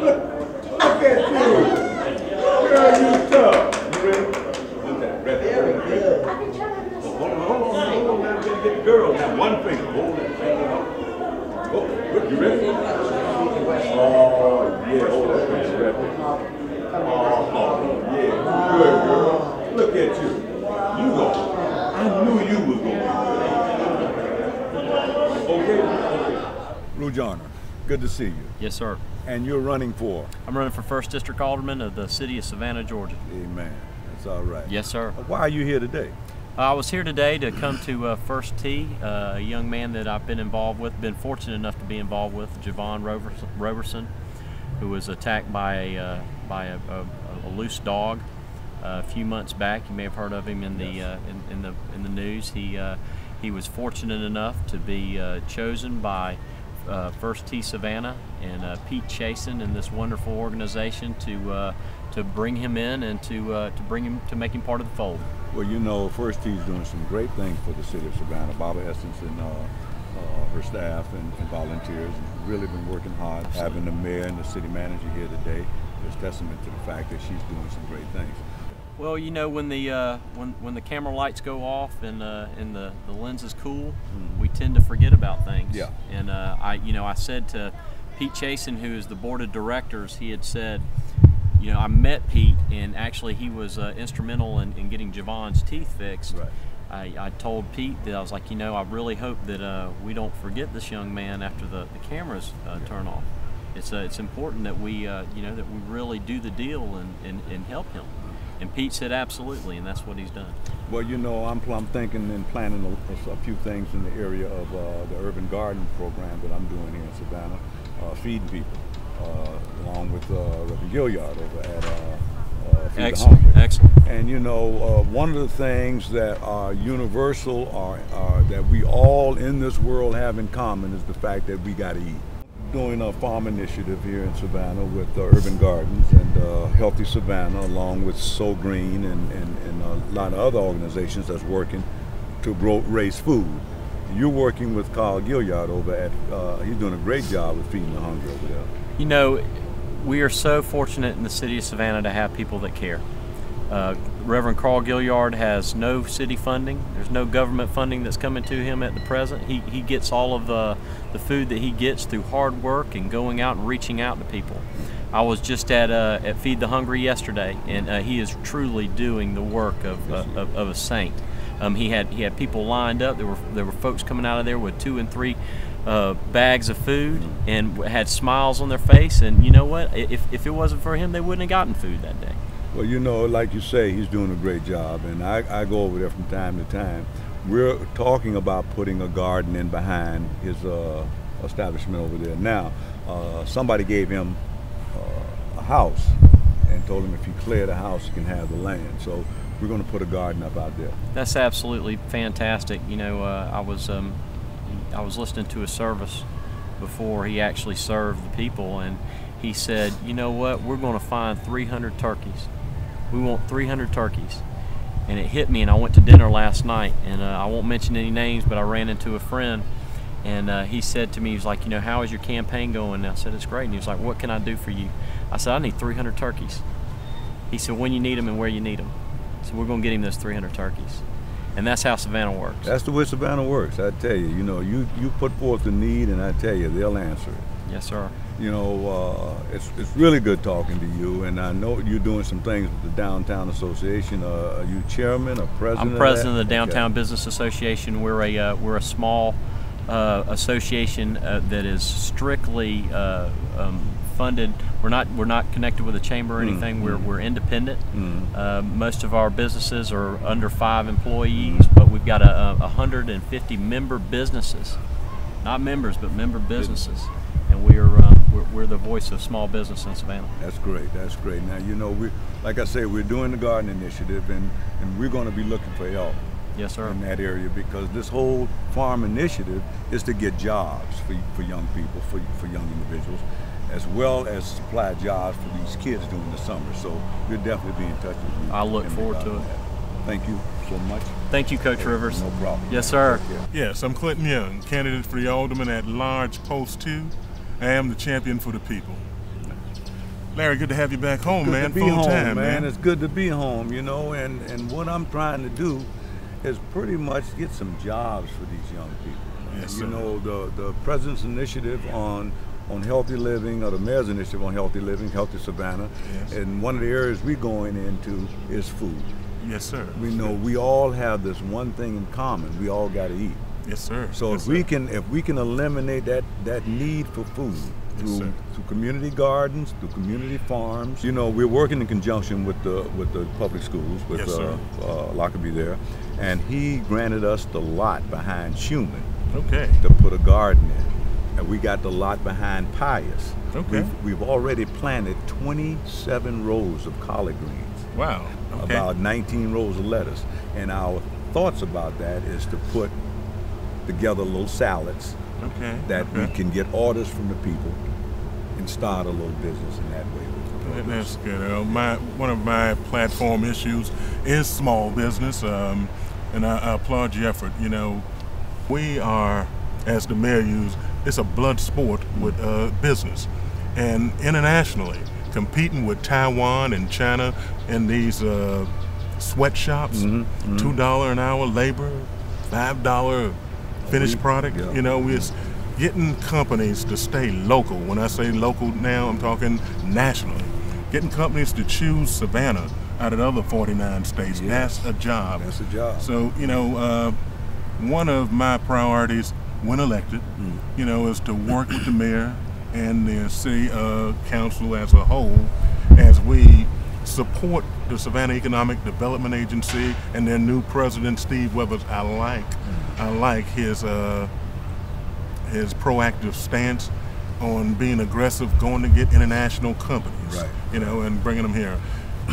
Look at you. Girl, you tough. You ready? Look at that. Hold on. Now get the girl. Now one finger. Hold that finger up. Oh, look, you ready? Oh, yeah. Hold that finger right there. Oh, yeah. Good, girl. Look at you. You go. I knew you was going to be okay. Lujarna, good to see you. Yes, sir. And you're running for? I'm running for 1st District Alderman of the city of Savannah, Georgia. Amen. That's all right. Yes, sir. Why are you here today? I was here today to come to First Tee, a young man that I've been involved with, been fortunate enough to be involved with, Javon Roberson, who was attacked by a loose dog a few months back. You may have heard of him in the in the news. He was fortunate enough to be chosen by First Tee Savannah and Pete Chasen and this wonderful organization to bring him in and to make him part of the fold. Well, you know, First Tee's doing some great things for the city of Savannah. Barbara Essence and her staff and volunteers have really been working hard. Having the mayor and the city manager here today is testament to the fact that she's doing some great things. Well, you know, when the camera lights go off and the lens is cool, we tend to forget about things. Yeah. And I said to Pete Chasen, who is the board of directors, he had said, you know, I met Pete, and actually he was instrumental in getting Javon's teeth fixed. Right. I told Pete that I was like, you know, I really hope that we don't forget this young man after the cameras turn off. It's important that we that we really do the deal and help him. And Pete said absolutely, and that's what he's done. Well, you know, I'm thinking and planning a few things in the area of the urban garden program that I'm doing here in Savannah, feeding people, along with Reverend Gilliard over at Feed the Hungry. Excellent. And you know, one of the things that are universal, that we all in this world have in common, is the fact that we got to eat. Doing a farm initiative here in Savannah with Urban Gardens and Healthy Savannah, along with So Green and a lot of other organizations that's working to raise food. You're working with Carl Gilliard over at, he's doing a great job with Feeding the Hungry over there. You know, we are so fortunate in the city of Savannah to have people that care. Reverend Carl Gilliard has no city funding. There's no government funding that's coming to him at the present. He gets all of the food that he gets through hard work and going out and reaching out to people. I was just at Feed the Hungry yesterday, and he is truly doing the work of a saint. He had people lined up. There were folks coming out of there with 2 and 3 bags of food and had smiles on their face. And you know what? If it wasn't for him, they wouldn't have gotten food that day. Well, you know, like you say, he's doing a great job, and I go over there from time to time. We're talking about putting a garden in behind his establishment over there. Now, somebody gave him a house and told him if he cleared the house, he can have the land. So we're going to put a garden up out there. That's absolutely fantastic. You know, I was listening to a service before he actually served the people, and he said, you know what, we're going to find 300 turkeys. We want 300 turkeys. And it hit me, and I went to dinner last night, and I won't mention any names, but I ran into a friend, and he said to me, he was like, you know, how is your campaign going? And I said, it's great. And he was like, what can I do for you? I said, I need 300 turkeys. He said, when you need them and where you need them. So we're going to get him those 300 turkeys. And that's how Savannah works. That's the way Savannah works, I tell you. You know, you put forth the need, and I tell you, they'll answer it. Yes, sir. You know, it's really good talking to you, and I know you're doing some things with the Downtown Association. Are you chairman or president? I'm president of the Downtown Business Association. We're a small association that is strictly funded. We're not connected with a chamber or anything. We're independent. Most of our businesses are under 5 employees, but we've got 150 member businesses, not members, but member businesses, and we're the voice of small business in Savannah. That's great. That's great. Now, you know, like I say, we're doing the garden initiative, and we're going to be looking for help. Yes, sir. In that area, because this whole farm initiative is to get jobs for young people, for young individuals, as well as supply jobs for these kids during the summer. So we'll definitely be in touch with you. I look forward to it. Thank you so much. Thank you, Coach Rivers. No problem. Yes, sir. Yes, I'm Clinton Young, candidate for the Alderman at Large, Post 2. I am the champion for the people. Larry, good to have you back home, man. Good to be home, time, man. It's good to be home, you know, and what I'm trying to do is pretty much get some jobs for these young people. Yes, you sir. know, the President's initiative on healthy living, or the Mayor's initiative on healthy living, Healthy Savannah, Yes. and one of the areas we're going into is food. Yes, sir. We know we all have this one thing in common: we all got to eat. Yes, sir. So yes, if we can eliminate that need for food Yes, through sir. community gardens, through community farms. You know, we're working in conjunction with the public schools, with Yes, sir. Lockerbie there, and he granted us the lot behind Schumann Okay. to put a garden in, and we got the lot behind Pius. Okay. We've already planted 27 rows of collard greens, Wow. Okay. about 19 rows of lettuce, and our thoughts about that is to put together little salads Okay. that okay. we can get orders from the people and start a little business in that way with the produce. That's good. One of my platform issues is small business, and I applaud your effort. You know, we are, as the mayor used, it's a blood sport with business, and internationally competing with Taiwan and China in these sweatshops, $2 an hour labor, $5 finished product. Yeah. You know, we're getting companies to stay local. When I say local now, I'm talking nationally. Getting companies to choose Savannah out of the other 49 states. Yes. That's a job. That's a job. So, you know, one of my priorities when elected, you know, is to work with the mayor and the city council as a whole as we support the Savannah Economic Development Agency and their new president, Steve Weathers. I like his proactive stance on being aggressive, going to get international companies, Right. you know, and bringing them here.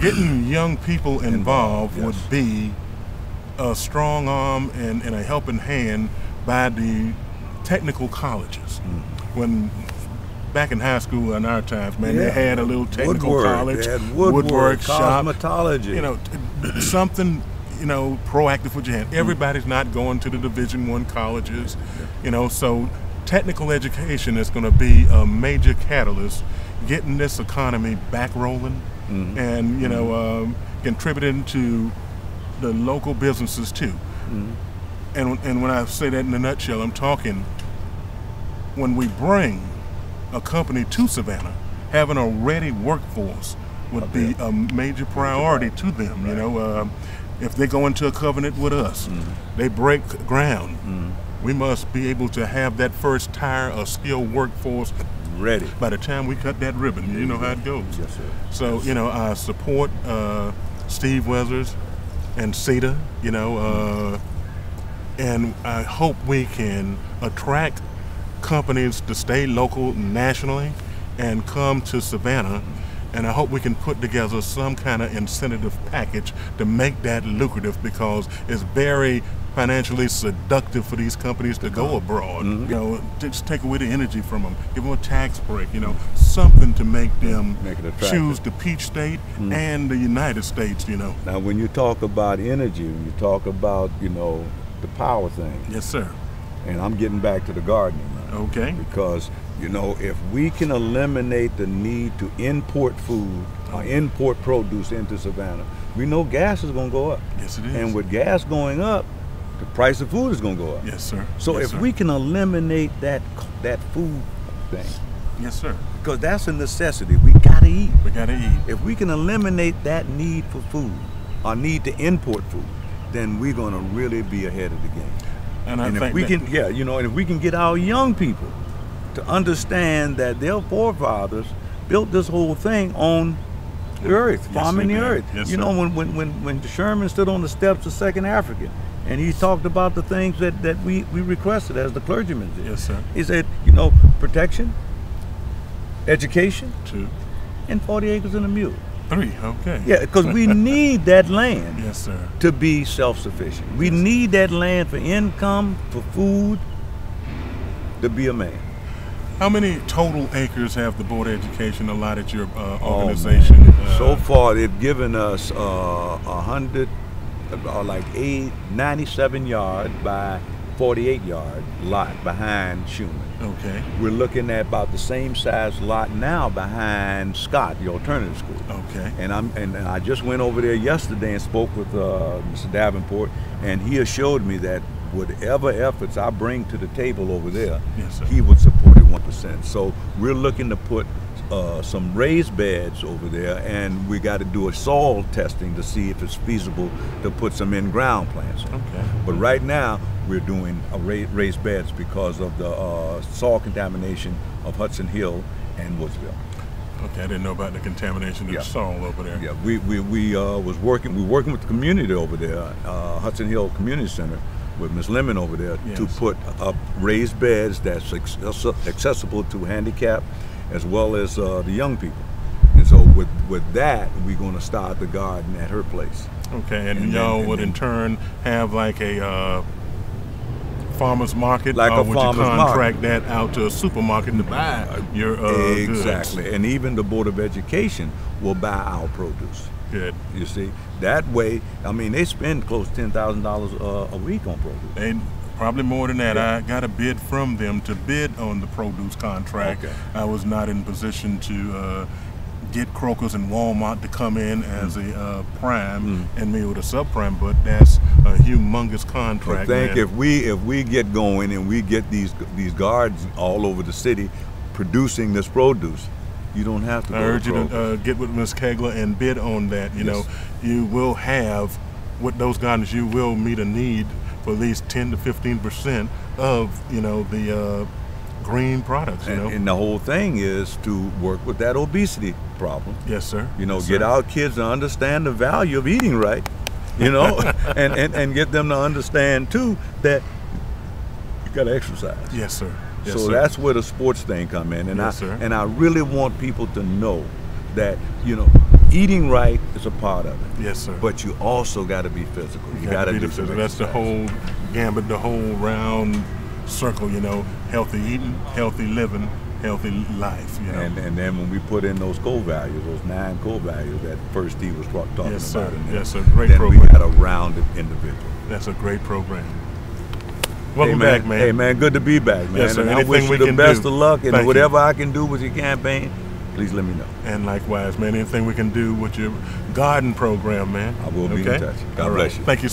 Getting young people involved Yes. would be a strong arm and a helping hand by the technical colleges. When back in high school in our times, man, they had a little technical Woodwork. college, They had woodwork, shop, cosmetology. you know, something, you know, proactive with your hand. Everybody's not going to the Division I colleges, you know, so technical education is going to be a major catalyst getting this economy back rolling and, you know, contributing to the local businesses too. And when I say that in a nutshell, I'm talking when we bring a company to Savannah, having a ready workforce would be a major priority to them. You know, if they go into a covenant with us, they break ground. We must be able to have that first tier of skilled workforce ready by the time we cut that ribbon. You know how it goes. Yes, sir. So, you know, I support Steve Weathers and CETA, you know, and I hope we can attract companies to stay local nationally and come to Savannah, and I hope we can put together some kind of incentive package to make that lucrative, because it's very financially seductive for these companies to go abroad. You know, just take away the energy from them, give them a tax break, you know, something to make them Make it attractive. choose the Peach State and the United States, you know. Now, when you talk about energy, when you talk about, you know, the power thing, Yes, sir. and I'm getting back to the gardening now, Okay. because, you know, if we can eliminate the need to import food or import produce into Savannah, we know gas is going to go up. Yes, it is. And with gas going up, the price of food is going to go up. Yes, sir. So Yes, if sir. we can eliminate that food thing, Yes, sir. because that's a necessity, we got to eat. We gotta eat. If we can eliminate that need for food, or need to import food, then we're going to really be ahead of the game. And I And if think we that, can, yeah, you know, and if we can get our young people to understand that their forefathers built this whole thing on the earth, Yes, farming they the did. earth. Yes, You sir. know, when Sherman stood on the steps of Second African, and he talked about the things that we requested as the clergymen did. Yes, sir. He said, you know, protection, education, 2, and 40 acres and a mule. 3, okay. Yeah, because we need that land Yes, sir. to be self-sufficient. We need that land for income, for food, to be a man. How many total acres have the Board of Education allotted your Oh, organization? man. So far, they've given us 100, like 97 yards by 48-yard lot behind Schumann. Okay. We're looking at about the same size lot now behind Scott, the alternative school. Okay. And I just went over there yesterday and spoke with Mr. Davenport, and he assured me that whatever efforts I bring to the table over there, yes, sir, he would support it 100%. So we're looking to put some raised beds over there, and we got to do a soil testing to see if it's feasible to put some in-ground plants. Okay. But right now we're doing raised beds because of the soil contamination of Hudson Hill and Woodsville. Okay, I didn't know about the contamination of the soil over there. Yeah, we're working with the community over there, Hudson Hill Community Center, with Ms. Lemon over there, yes, to put up raised beds that's accessible to handicap as well as the young people. And so with that, we're going to start the garden at her place. Okay, and y'all would in turn have like a farmer's market, like or a would farmer's you contract market that out to a supermarket to buy your exactly goods? And even the Board of Education will buy our produce. Good. You see, that way, I mean, they spend close to $10,000 a week on produce. And probably more than that. Yeah. I got a bid from them to bid on the produce contract. Okay. I was not in position to get Kroger's and Walmart to come in as a prime and me with a subprime, but that's a humongous contract. I think if we get going and we get these gardens all over the city producing this produce, you don't have to go I urge to you to get with Ms. Kegler and bid on that. You know, you will have, with those gardens, you will meet a need for at least 10 to 15% of, you know, the green products, you know. And the whole thing is to work with that obesity problem. Yes, sir. You know, yes, get sir. our kids to understand the value of eating right, you know, and get them to understand too that you got to exercise. Yes, sir. Yes, so sir. that's where the sports thing come in, and yes, I really want people to know that, you know, eating right is a part of it. Yes, sir. But you also got to be physical. You got to be do physical. some That's the exercise. whole gambit, the whole round circle. You know, healthy eating, healthy living, healthy life. You know. And then when we put in those core values, those 9 core values that First D was talking yes, about, sir. in there, Yes, sir. Great then program. we got a rounded individual. That's a great program. Welcome hey, man. back, man. Hey, man, good to be back, man. Yes, sir. And I Anything wish you we the can best do. of luck, and Thank whatever you. I can do with your campaign, please let me know. And likewise, man, anything we can do with your garden program, man. I will be in touch. God All bless right. you. Thank you.